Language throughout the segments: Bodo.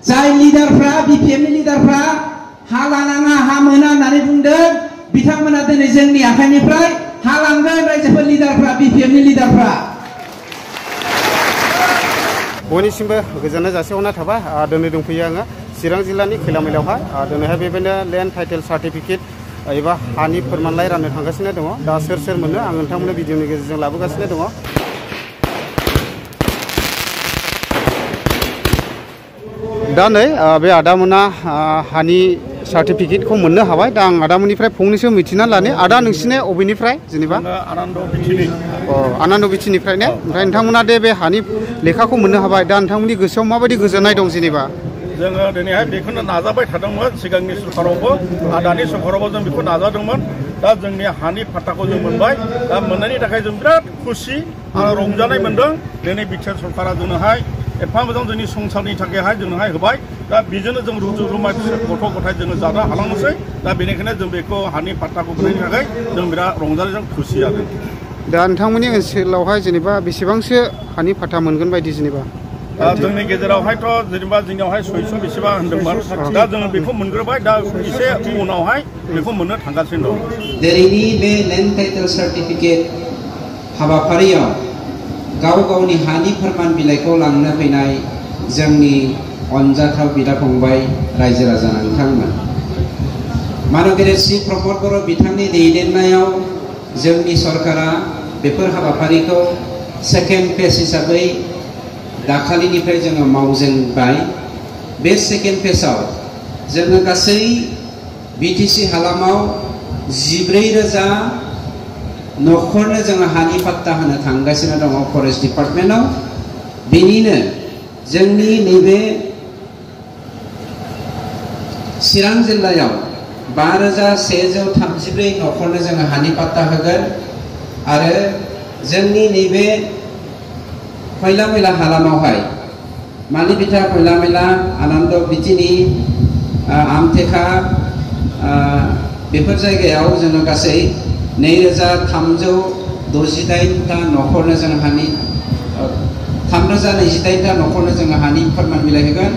जाय लिडारफ्रा बिपिएफनि लिडारफ्रा हा लानाङा हा मोना होननानै बुंदों बिथांमोना दिनै जोंनि आखाइनिफ्राय हा लांगोन रायजोफोर लिडारफ्रा बिपिएफनि लिडारफ्रा बयनिसिमबो गोजोननाय जासिहरनाय थाबाय दिनै दंफैयो आङो चिरां जिल्लानि खैलामैलायावहाय दिनैहाय बेबायदिनो लेन्ड टाइटेल सार्टिफिकेट एबा हानि फोरमानलाइ राननो थांगासिनो दङ दा सोर सोर मोनो आं नोंथांमोननो भिडिअनि गेजेरजों लाबोगासिनो दङ दा नै बे आदामोना हानि सार्टिफिकेटखौ मोननो हाबाय दा आं आदामोननिफ्राय फंनैसो मिथिना लानो आदा नोंसिने अबेनिफ्राय जेनेबा आनन्द बिथिनि आनन्द बिथिनिफ्राय ने ओमफ्राय नोंथांमोना दे बे हानि लेखाखौ मोननो हाबाय दा नोंथांमोननि गोसोआव माबायदि गोजोननाय दं जेनेबा जोङो दिनैहाय बेखौनो नाजाबाय थादोंमोन सिगांनि सरकारावबो दानि सरकारावबो जों बेखौ नाजादोंमोन दा जोंनि हानि फाट्टाखौ जों मोनबाय दा मोननायनि थाखाय जों बिराद खुसि आरो रंजानाय मोनदों दिनै बिटिआर सरकारा जोंनोहाय एफा मोजां जोंनि संसारनि थाखायहाय जोंनोहाय होबाय दा बेजोंनो जों रुजु रुमाय गथ' गथाय जोङो जानो हालांनोसै दा बेनिखायनो जों बेखौ हानि फाट्टाखौ मोननायनि थाखाय जों बिराद रंजानायजों खुसि जादों दा नोंथांमोननि ओनसोलावहाय जेनेबा बेसेबांसो हानि फाट्टा मोनगोन बायदि जेनेबा जोंनि गेजेरावहायथ' जेनेबा जोंनियावहाय 600 बेसेबा होनदोंमोन दा जोङो बेखौ मोनग्रोबाय दा एसे उनावहाय बेखौ मोननो थांगासिनो दं दिनैनि बे लेन्ड टाइटेल सार्टिफिकेट हाबाफारियाव गाव गावनि हानि फोरमान बिलाइखौ लांनो फैनाय जोंनि अनजाथाव बिदा फंबाय रायजो राजा नोंथांमोन मानगिरि श्री प्रमद बर' बिथांनि दैदेननायाव जोंनि सरकारा बेफोर हाबाफारिखौ सेकेन्ड फेज हिसाबै दाखालिनिफ्राय जोङो मावजेनबाय बे सेकेन्ड फेजआव जोङो गासै बिटिसि हालामाव 14,000 न'खरनो जोङो हानि पाट्टा होनो थांगासिनो दङ फरेस्ट डिपार्टमेन्टआव बेनिनो जोंनि नैबे चिरां जिल्लायाव 5,134 न'खरनो जोङो हानि पाट्टा होगोन आरो जोंनि नैबे खैलामैला हालामावहाय मालिबिथा खैलामैला आनन्द बिथिनि आमथेखा बेफोर जायगायाव जोङो गासै 2,368 न'खरनो जों हानि 3,028 न'खरनो जोङो हानि फोरमान बिलाइ होगोन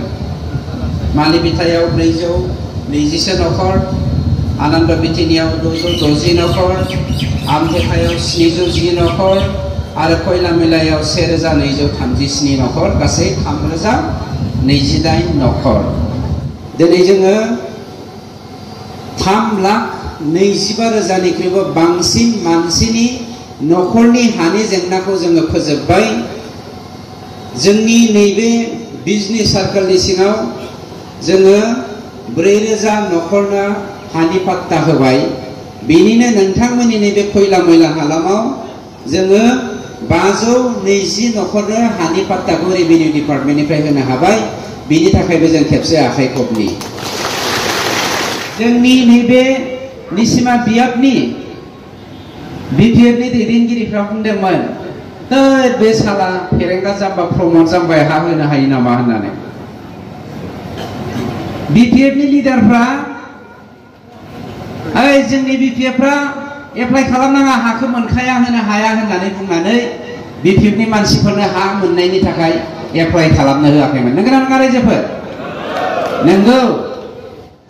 मालिबिथायाव 420 न'खर आनन्द बिथिनियाव 260 न'खर आमथेखायाव 710 न'खर आरो खैलामैलायाव 1,237 न'खर गासै 3,028 न'खर दिनै जोङो 3,25,000निख्रुइबो बांसिन मानसिनि न'खरनि हानि जेंनाखौ जोङो फोजोबबाय जोंनि नैबे बिजनेस सार्कलनि सिङाव जोङो 4,000 न'खरनो हानि पाट्टा होबाय बेनिनो नोंथांमोननि नैबे खैलामैला हालामाव जोङो 520 न'खरनो हानि पाट्टाखौ रेभिनिउ डिपार्टमेन्टनिफ्राय होनो हाबाय बिनि थाखायबो जों खेबसे आखाइ खबनि जोंनि नैबे निसिमा बियाबनि बिपिएफनि दैदेनगिरिफ्रा बुंदोंमोन बे साला फेरेंगा जाम्बा प्रमद जाम्बाया हा होनो हायो नामा होननानै बिपिएफनि लिडारफ्रा जोंनि बिपिएफफ्रा एप्लाइ खालामनाङा हाखौ मोनखाया होनो हाया होननानै बुंनानै बिपिएफनि मानसिफोरनो हा मोननायनि थाखाय एप्लाइ खालामनो होआखैमोन नंगौना नङा रायजोफोर नंगौ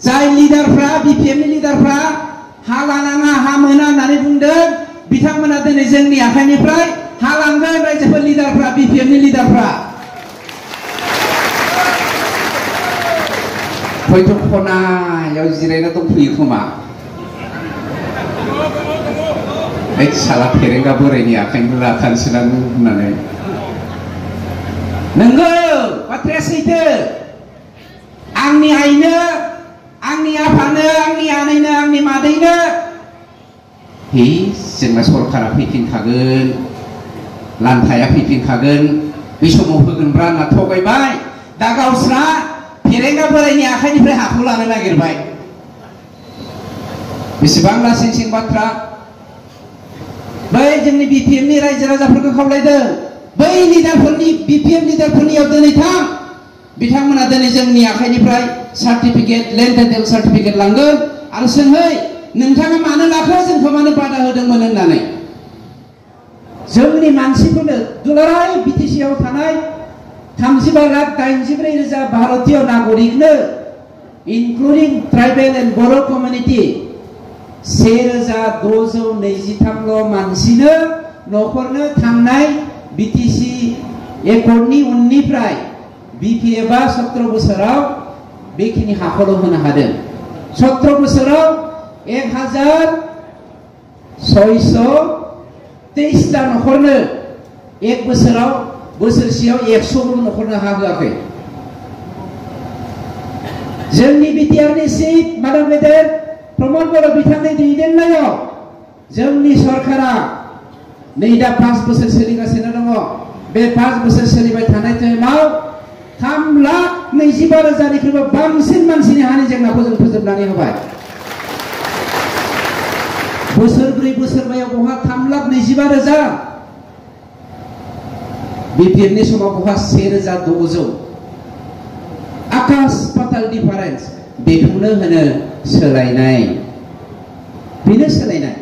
जाय लिडारफ्रा बिपिएफनि लिडारफ्रा हा लानाङा हा मोना होननानै बुंदों बिथांमोना दिनै जोंनि आखाइनिफ्राय हा लांगोन रायजोफोर लिडारफ्रा बिपिएफनि लिडारफ्रा हयथ' खनायाव जिरायना दंफैयो खोमा साला फेरेंगा बोरायनि आखाइखौ लाथानोसैना होननानै नंगौ बाथ्राया सैथो आंनि आइनो आंनि आफानो आंनि आनैनो आंनि मादैनो जोंना सरकारा फैफिनखागोन लान्थाया फैफिनखागोन बे समाव होगोनब्रा होनना थगायबाय दा गावस्रा फेरेंगा बोरायनि आखाइनिफ्राय हाखौ लानो नागिरबाय बेसेबां लासिंसिं बाथ्रा बै जोंनि बिपिएफनि रायजो राजाफोरखौ खावलायदों बै लिडारफोरनि बिपिएफ लिडारफोरनियाव दिनै थां बिथांमोना दिनै जोंनि आखाइनिफ्राय सार्टिफिकेट लेन्ड टाइटेल सार्टिफिकेट लांगोन आरो सोंहै नोंथाङा मानो लाखो जोंखौ मानो बादा होदोंमोन होननानै जोंनि मानसिफोरनो दुलाराय बिटिसिआव थानाय 35,84,000 भारतीय नागरिकनो including tribal and Boro community 1,623 मानसिनो नखरनो थांनाय BTC एकर्डनि उननिफ्राय BPFआ 17 बोसोराव बेखिनि हाखौल' होनो हादों 17 बोसोराव 1,623 टा नखरनो एक बोसोराव बोसोरसेयाव 100 नखरनो हा होआखै जोंनि बिटिआरनि चिफ मादाम लेडेर प्रमद बर' बिथांनि दैदेननायाव जोंनि सरकारा नै दा 5 बोसोर सोलिगासिनो दङ बे 5 बोसोर सोलिबाय थानाय टाइमाव 3,25,000निख्रुइबो बांसिन मानसिनि हानि जेंनाखौ जों फोजोबनानै होबाय बोसोरब्रै बोसोरबायाव बहा 3,25,000 बिपिएफनि समाव बहा 1,600 आकाश पाताल डिफारेन्स बेखौनो होनो सोलायनाय बेनो सोलायनाय